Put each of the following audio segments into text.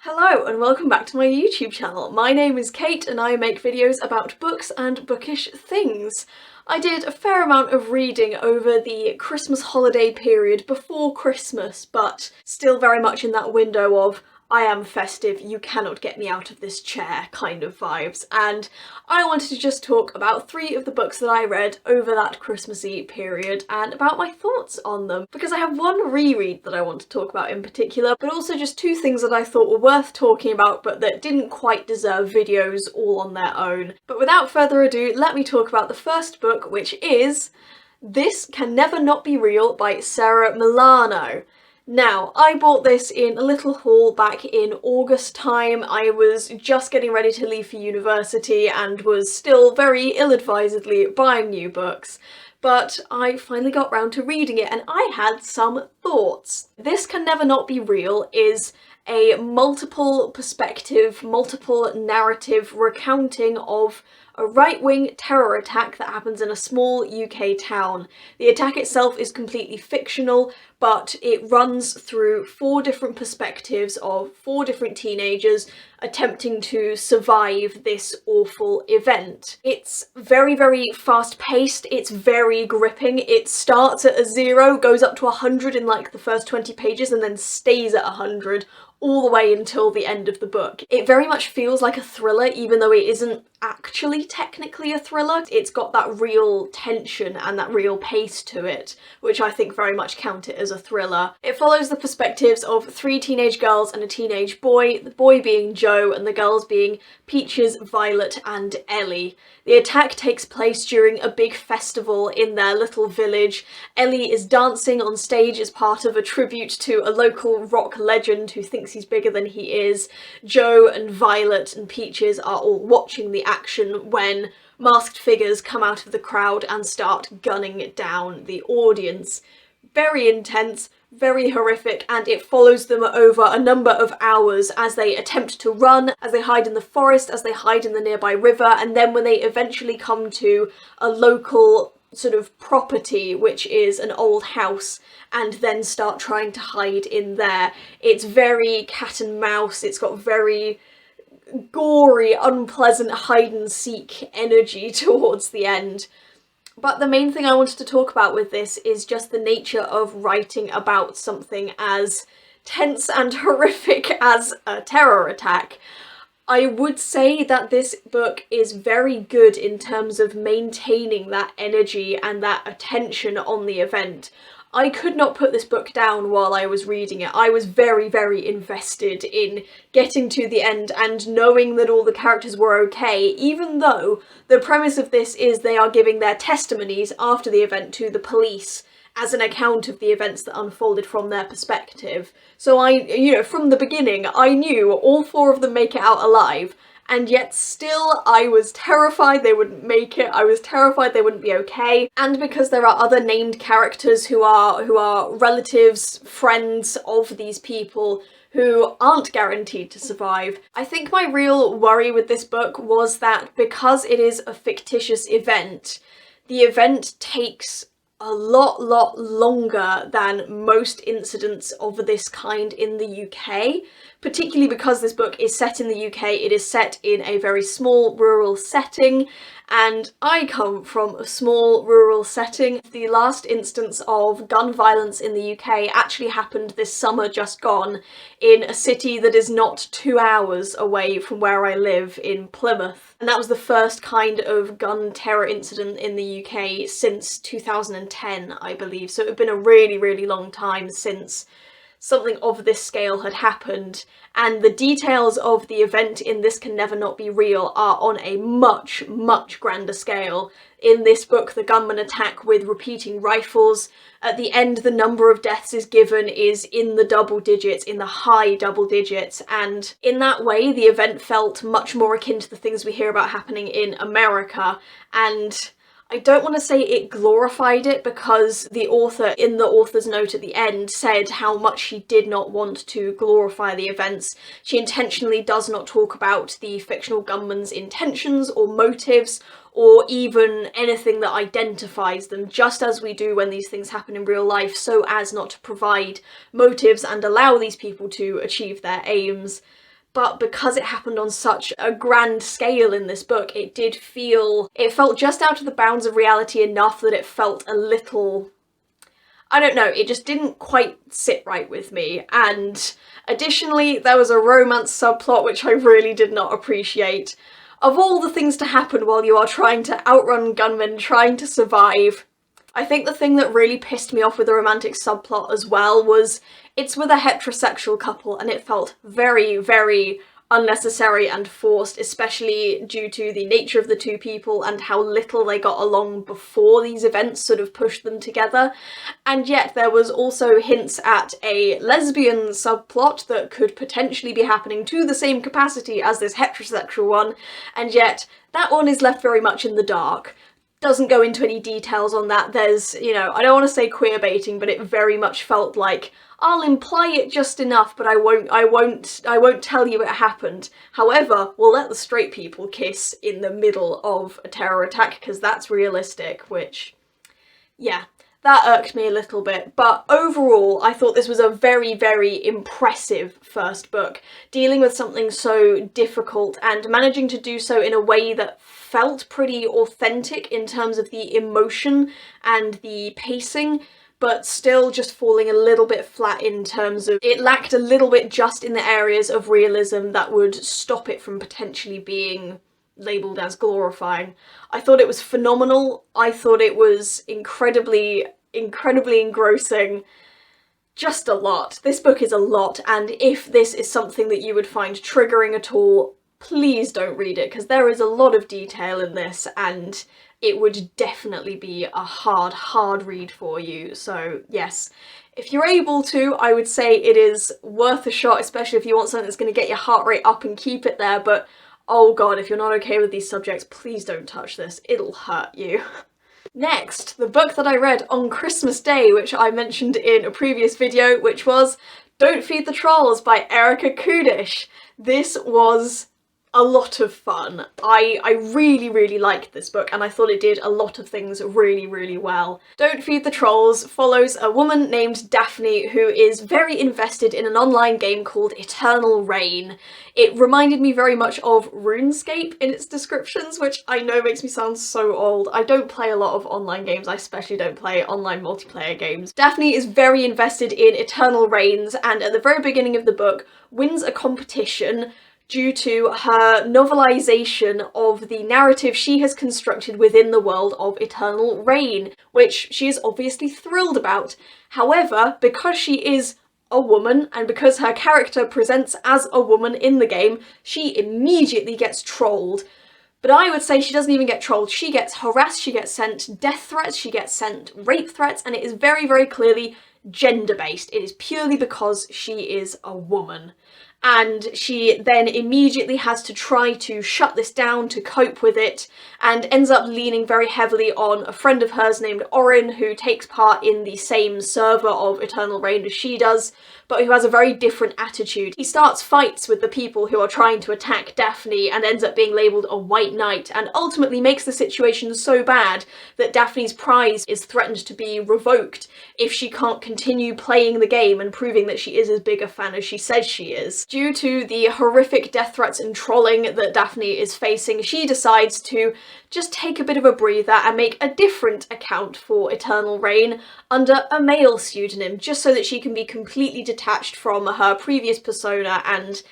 Hello and welcome back to my YouTube channel. My name is Kate and I make videos about books and bookish things. I did a fair amount of reading over the Christmas holiday period before Christmas, but still very much in that window of I am festive, you cannot get me out of this chair kind of vibes. And I wanted to just talk about 3 of the books that I read over that Christmassy period and about my thoughts on them. Because I have one reread that I want to talk about in particular, but also just 2 things that I thought were worth talking about but that didn't quite deserve videos all on their own. But without further ado, let me talk about the first book, which is This Can Never Not Be Real by Sarah Milano. Now, I bought this in a little haul back in August time. I was just getting ready to leave for university and was still very ill-advisedly buying new books, but I finally got round to reading it and I had some thoughts. This Can Never Not Be Real is a multiple perspective, multiple narrative recounting of a right-wing terror attack that happens in a small UK town. The attack itself is completely fictional, but it runs through 4 different perspectives of 4 different teenagers attempting to survive this awful event. It's very, very fast-paced, it's very gripping. It starts at a 0, goes up to 100 in like the first 20 pages and then stays at 100 all the way until the end of the book. It very much feels like a thriller, even though it isn't actually technically a thriller. It's got that real tension and that real pace to it, which I think very much count it as a thriller. It follows the perspectives of 3 teenage girls and a teenage boy, the boy being Joe and the girls being Peaches, Violet and Ellie. The attack takes place during a big festival in their little village. Ellie is dancing on stage as part of a tribute to a local rock legend who thinks he's bigger than he is. Joe and Violet and Peaches are all watching the action when masked figures come out of the crowd and start gunning down the audience. Very intense, very horrific, and it follows them over a number of hours as they attempt to run, as they hide in the forest, as they hide in the nearby river, and then when they eventually come to a local sort of property, which is an old house, and then start trying to hide in there. It's very cat and mouse, it's got very gory, unpleasant hide-and-seek energy towards the end. But the main thing I wanted to talk about with this is just the nature of writing about something as tense and horrific as a terror attack. I would say that this book is very good in terms of maintaining that energy and that attention on the event. I could not put this book down while I was reading it. I was very, very invested in getting to the end and knowing that all the characters were okay, even though the premise of this is they are giving their testimonies after the event to the police as an account of the events that unfolded from their perspective. So from the beginning, I knew all 4 of them make it out alive, and yet still I was terrified they wouldn't make it, I was terrified they wouldn't be okay, and because there are other named characters who are relatives, friends of these people who aren't guaranteed to survive. I think my real worry with this book was that because it is a fictitious event, the event takes a lot longer than most incidents of this kind in the UK, particularly because this book is set in the UK. It is set in a very small rural setting, and I come from a small rural setting. The last instance of gun violence in the UK actually happened this summer just gone in a city that is not 2 hours away from where I live in Plymouth. And that was the first kind of gun terror incident in the UK since 2010, I believe. So it had been a really, really long time since something of this scale had happened, and the details of the event in This Can Never Not Be Real are on a much, much grander scale. In this book, the gunmen attack with repeating rifles. At the end, the number of deaths is given is in the double digits, in the high double digits, and in that way the event felt much more akin to the things we hear about happening in America, and I don't want to say it glorified it because the author, in the author's note at the end, said how much she did not want to glorify the events. She intentionally does not talk about the fictional gunman's intentions or motives or even anything that identifies them, just as we do when these things happen in real life, so as not to provide motives and allow these people to achieve their aims. but because it happened on such a grand scale in this book, it felt just out of the bounds of reality enough that it felt a little, I don't know, it just didn't quite sit right with me. And additionally, there was a romance subplot which I really did not appreciate. Of all the things to happen while you are trying to outrun gunmen, trying to survive, I think the thing that really pissed me off with the romantic subplot as well was it's with a heterosexual couple, and it felt very, very unnecessary and forced, especially due to the nature of the two people and how little they got along before these events sort of pushed them together. And yet there was also hints at a lesbian subplot that could potentially be happening to the same capacity as this heterosexual one, and yet that one is left very much in the dark. Doesn't go into any details on that. There's, you know, I don't want to say queer baiting, but it very much felt like I'll imply it just enough, but I won't tell you it happened. However, we'll let the straight people kiss in the middle of a terror attack because that's realistic, which, yeah, that irked me a little bit. But overall, I thought this was a very, very impressive first book, dealing with something so difficult and managing to do so in a way that felt pretty authentic in terms of the emotion and the pacing, but still just falling a little bit flat in terms of it lacked a little bit just in the areas of realism that would stop it from potentially being labelled as glorifying. I thought it was phenomenal. I thought it was incredibly engrossing. Just a lot. This book is a lot, and if this is something that you would find triggering at all, please don't read it, because there is a lot of detail in this and it would definitely be a hard read for you. So yes, if you're able to, I would say it is worth a shot, especially if you want something that's going to get your heart rate up and keep it there. But oh god, if you're not okay with these subjects, please don't touch this. It'll hurt you. Next, the book that I read on Christmas Day, which I mentioned in a previous video, which was Don't Feed the Trolls by Erica Kudish. This was a lot of fun. I really liked this book, and I thought it did a lot of things really well. Don't Feed the Trolls follows a woman named Daphne who is very invested in an online game called Eternal Rain. It reminded me very much of RuneScape in its descriptions, which I know makes me sound so old. I don't play a lot of online games, I especially don't play online multiplayer games. Daphne is very invested in Eternal Rains, and at the very beginning of the book wins a competition due to her novelisation of the narrative she has constructed within the world of Eternal Rain, which she is obviously thrilled about. However, because she is a woman, and because her character presents as a woman in the game, she immediately gets trolled. But I would say she doesn't even get trolled. She gets harassed, she gets sent death threats, she gets sent rape threats, and it is very clearly gender-based. It is purely because she is a woman. And she then immediately has to try to shut this down to cope with it, and ends up leaning very heavily on a friend of hers named Orin, who takes part in the same server of Eternal Rain as she does, but who has a very different attitude. He starts fights with the people who are trying to attack Daphne and ends up being labelled a white knight, and ultimately makes the situation so bad that Daphne's prize is threatened to be revoked if she can't continue playing the game and proving that she is as big a fan as she says she is. Due to the horrific death threats and trolling that Daphne is facing, she decides to just take a bit of a breather and make a different account for Eternal Rain under a male pseudonym, just so that she can be completely detached from her previous persona and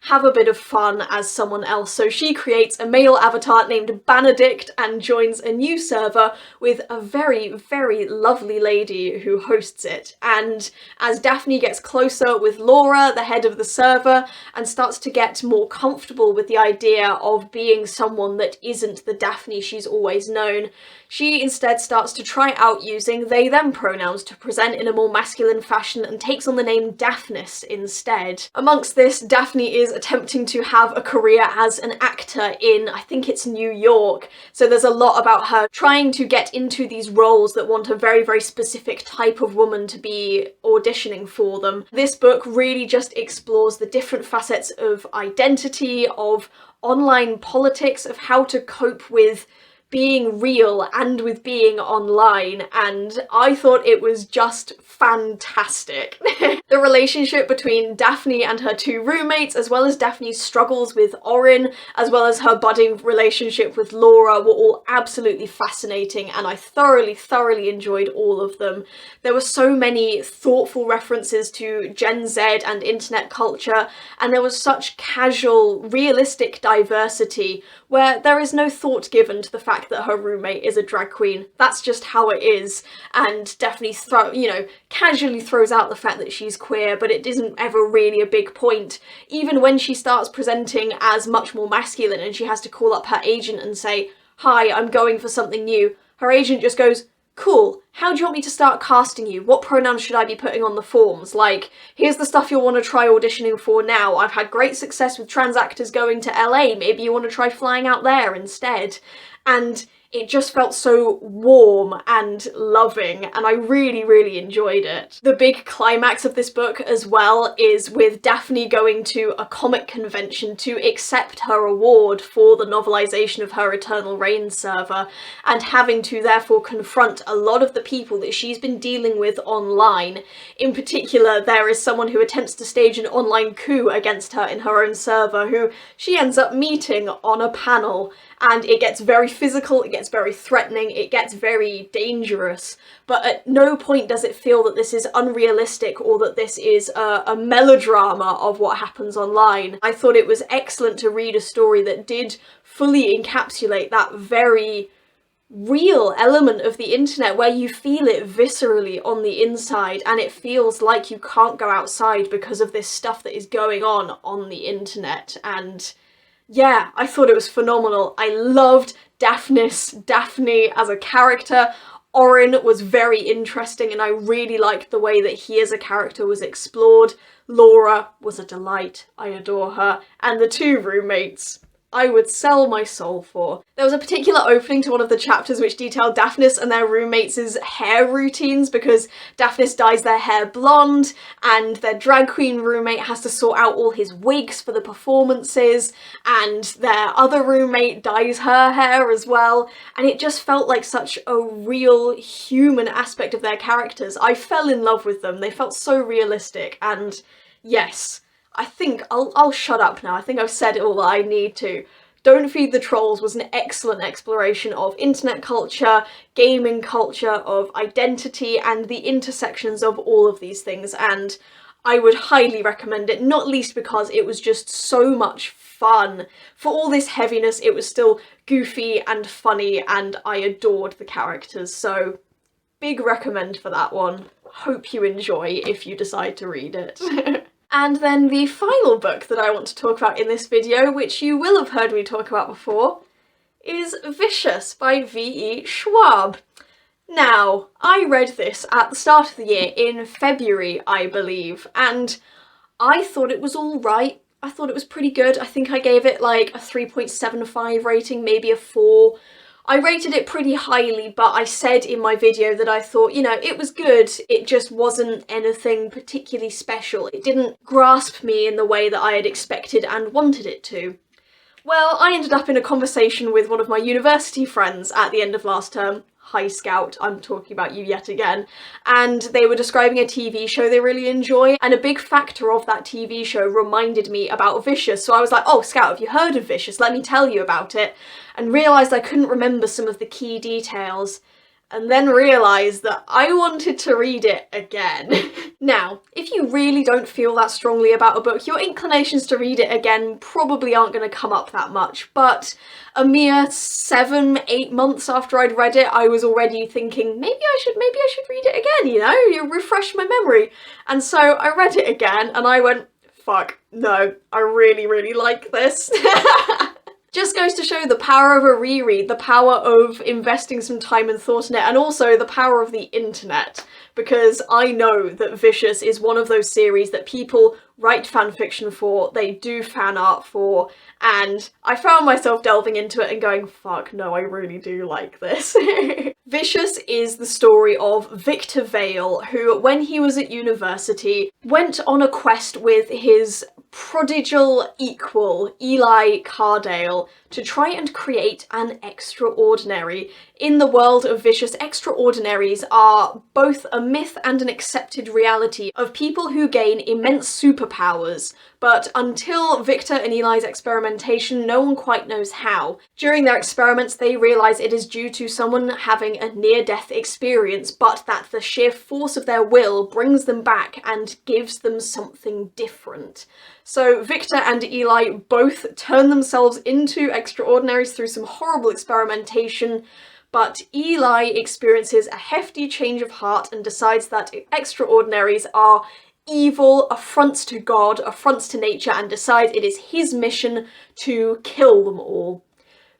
have a bit of fun as someone else. So she creates a male avatar named Benedict and joins a new server with a very lovely lady who hosts it. And as Daphne gets closer with Laura, the head of the server, and starts to get more comfortable with the idea of being someone that isn't the Daphne she's always known, she instead starts to try out using they-them pronouns to present in a more masculine fashion and takes on the name Daphnis instead. Amongst this, Daphne is attempting to have a career as an actor in, I think it's New York, so there's a lot about her trying to get into these roles that want a very specific type of woman to be auditioning for them. This book really just explores the different facets of identity, of online politics, of how to cope with being real and with being online, and I thought it was just fantastic. The relationship between Daphne and her two roommates, as well as Daphne's struggles with Orin, as well as her budding relationship with Laura, were all absolutely fascinating, and I thoroughly enjoyed all of them. There were so many thoughtful references to Gen Z and internet culture, and there was such casual, realistic diversity where there is no thought given to the fact that her roommate is a drag queen. That's just how it is, and Daphne casually throws out the fact that she's queer, but it isn't ever really a big point. Even when she starts presenting as much more masculine and she has to call up her agent and say, "Hi, I'm going for something new," her agent just goes, "Cool, how do you want me to start casting you? What pronouns should I be putting on the forms? Like, here's the stuff you'll want to try auditioning for now. I've had great success with trans actors going to LA, maybe you want to try flying out there instead." And it just felt so warm and loving, and I really enjoyed it. The big climax of this book as well is with Daphne going to a comic convention to accept her award for the novelisation of her Eternal Reign server, and having to therefore confront a lot of the people that she's been dealing with online. In particular, there is someone who attempts to stage an online coup against her in her own server, who she ends up meeting on a panel, and it gets very physical, it gets very threatening, it gets very dangerous, but at no point does it feel that this is unrealistic or that this is a melodrama of what happens online. I thought it was excellent to read a story that did fully encapsulate that very real element of the internet where you feel it viscerally on the inside, and it feels like you can't go outside because of this stuff that is going on the internet. And yeah, I thought it was phenomenal. I loved Daphne as a character. Orin was very interesting, and I really liked the way that he as a character was explored. Laura was a delight. I adore her. And the two roommates, I would sell my soul for. There was a particular opening to one of the chapters which detailed Daphne and their roommates' hair routines, because Daphne dyes their hair blonde and their drag queen roommate has to sort out all his wigs for the performances, and their other roommate dyes her hair as well, and it just felt like such a real human aspect of their characters. I fell in love with them. They felt so realistic, and yes, I think I'll shut up now. I think I've said all that I need to. Don't Feed the Trolls was an excellent exploration of internet culture, gaming culture, of identity, and the intersections of all of these things, and I would highly recommend it, not least because it was just so much fun. For all this heaviness, it was still goofy and funny, and I adored the characters, so big recommend for that one. Hope you enjoy if you decide to read it. And then the final book that I want to talk about in this video, which you will have heard me talk about before, is Vicious by V.E. Schwab. Now, I read this at the start of the year, in February, I believe, and I thought it was alright. I thought it was pretty good. I think I gave it like a 3.75 rating, maybe a 4. I rated it pretty highly, but I said in my video that I thought, you know, it was good, it just wasn't anything particularly special. It didn't grasp me in the way that I had expected and wanted it to. Well, I ended up in a conversation with one of my university friends at the end of last term. Hi Scout, I'm talking about you yet again. And they were describing a TV show they really enjoy, and a big factor of that TV show reminded me about Vicious. So I was like, oh Scout, have you heard of Vicious? Let me tell you about it. And realised I couldn't remember some of the key details. And then realised that I wanted to read it again. Now, if you really don't feel that strongly about a book, your inclinations to read it again probably aren't going to come up that much, but a mere 7-8 months after I'd read it, I was already thinking, maybe I should read it again, you know, you refresh my memory. And so I read it again, and I went, fuck, no, I really like this. Just goes to show the power of a reread, the power of investing some time and thought in it, and also the power of the internet, because I know that Vicious is one of those series that people write fanfiction for, they do fan art for, and I found myself delving into it and going, fuck, no, I really do like this. Vicious is the story of Victor Vale, who, when he was at university, went on a quest with his prodigal equal, Eli Cardale, to try and create an extraordinary. In the world of Vicious, extraordinaries are both a myth and an accepted reality of people who gain immense superpowers, but until Victor and Eli's experimentation, no one quite knows how. During their experiments, they realise it is due to someone having a near-death experience, but that the sheer force of their will brings them back and gives them something different. So Victor and Eli both turn themselves into extraordinaries through some horrible experimentation, but Eli experiences a hefty change of heart and decides that extraordinaries are evil, affronts to God, affronts to nature, and decides it is his mission to kill them all.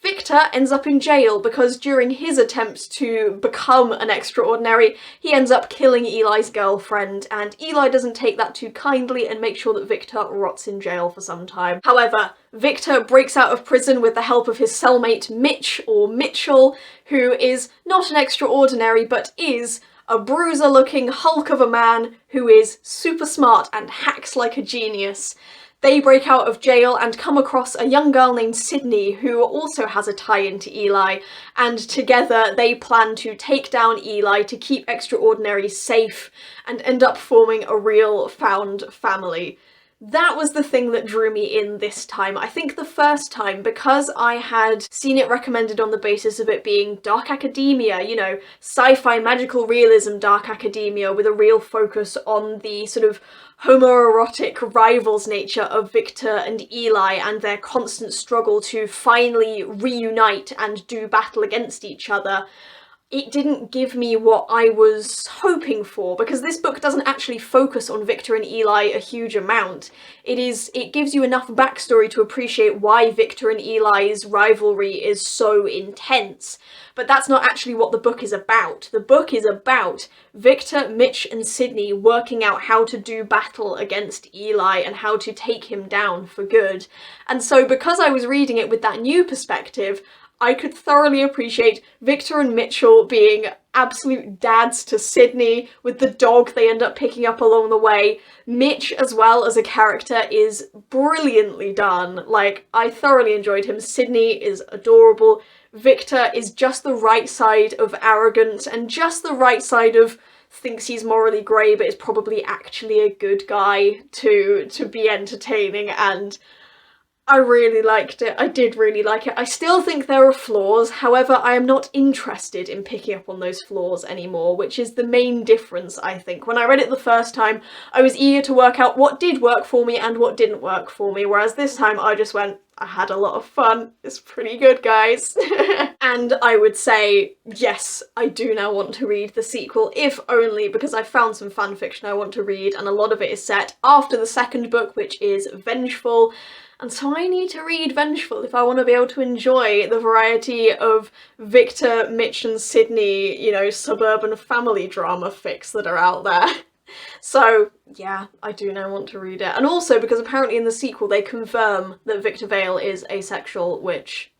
Victor ends up in jail because during his attempts to become an extraordinary, he ends up killing Eli's girlfriend, and Eli doesn't take that too kindly and makes sure that Victor rots in jail for some time. However, Victor breaks out of prison with the help of his cellmate Mitch, or Mitchell, who is not an extraordinary but is a bruiser-looking hulk of a man who is super smart and hacks like a genius. They break out of jail and come across a young girl named Sydney who also has a tie into Eli, and together they plan to take down Eli to keep extraordinaries safe and end up forming a real found family. That was the thing that drew me in this time. I think the first time, because I had seen it recommended on the basis of it being dark academia, you know, sci-fi magical realism dark academia with a real focus on the sort of homoerotic rivals nature of Victor and Eli and their constant struggle to finally reunite and do battle against each other, it didn't give me what I was hoping for, because this book doesn't actually focus on Victor and Eli a huge amount. It gives you enough backstory to appreciate why Victor and Eli's rivalry is so intense. But that's not actually what the book is about. The book is about Victor, Mitch and Sydney working out how to do battle against Eli and how to take him down for good. And so because I was reading it with that new perspective, I could thoroughly appreciate Victor and Mitchell being absolute dads to Sydney with the dog they end up picking up along the way. Mitch, as well as a character, is brilliantly done. Like, I thoroughly enjoyed him. Sydney is adorable. Victor is just the right side of arrogant and just the right side of thinks he's morally grey but is probably actually a good guy to be entertaining, and I really liked it. I did really like it. I still think there are flaws, however I am not interested in picking up on those flaws anymore, which is the main difference, I think. When I read it the first time, I was eager to work out what did work for me and what didn't work for me, whereas this time I just went, I had a lot of fun. It's pretty good, guys. And I would say, yes, I do now want to read the sequel, if only because I found some fan fiction I want to read, and a lot of it is set after the second book, which is Vengeful. And so I need to read Vengeful if I want to be able to enjoy the variety of Victor, Mitch and Sydney, you know, suburban family drama fics that are out there. So yeah, I do now want to read it. And also because apparently in the sequel they confirm that Victor Vale is asexual, which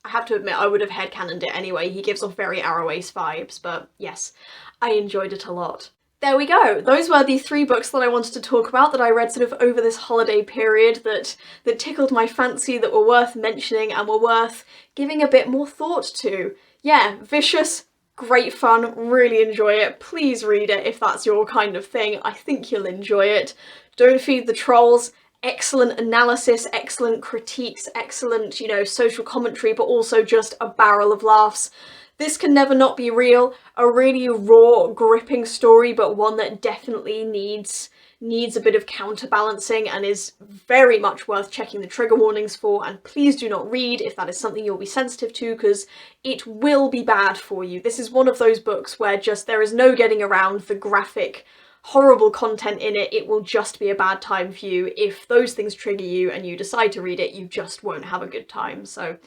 I have to admit I would have headcanoned it anyway. He gives off very Arrow-Ace vibes, but yes, I enjoyed it a lot. There we go. Those were the 3 books that I wanted to talk about that I read sort of over this holiday period that tickled my fancy, that were worth mentioning and were worth giving a bit more thought to. Yeah, Vicious, great fun, really enjoy it. Please read it if that's your kind of thing. I think you'll enjoy it. Don't Feed the Trolls. Excellent analysis, excellent critiques, excellent, you know, social commentary, but also just a barrel of laughs. This can never not be real, a really raw, gripping story, but one that definitely needs a bit of counterbalancing and is very much worth checking the trigger warnings for, and please do not read if that is something you'll be sensitive to, because it will be bad for you. This is one of those books where just there is no getting around the graphic, horrible content in it. It will just be a bad time for you. If those things trigger you and you decide to read it, you just won't have a good time. So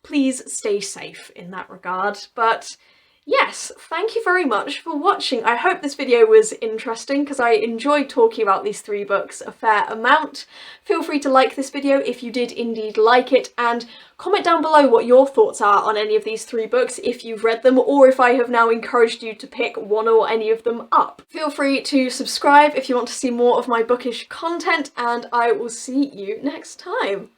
please stay safe in that regard. But Yes, thank you very much for watching. I hope this video was interesting because I enjoyed talking about these three books a fair amount. Feel free to like this video if you did indeed like it, and comment down below what your thoughts are on any of these three books if you've read them, or if I have now encouraged you to pick one or any of them up. Feel free to subscribe if you want to see more of my bookish content, and I will see you next time.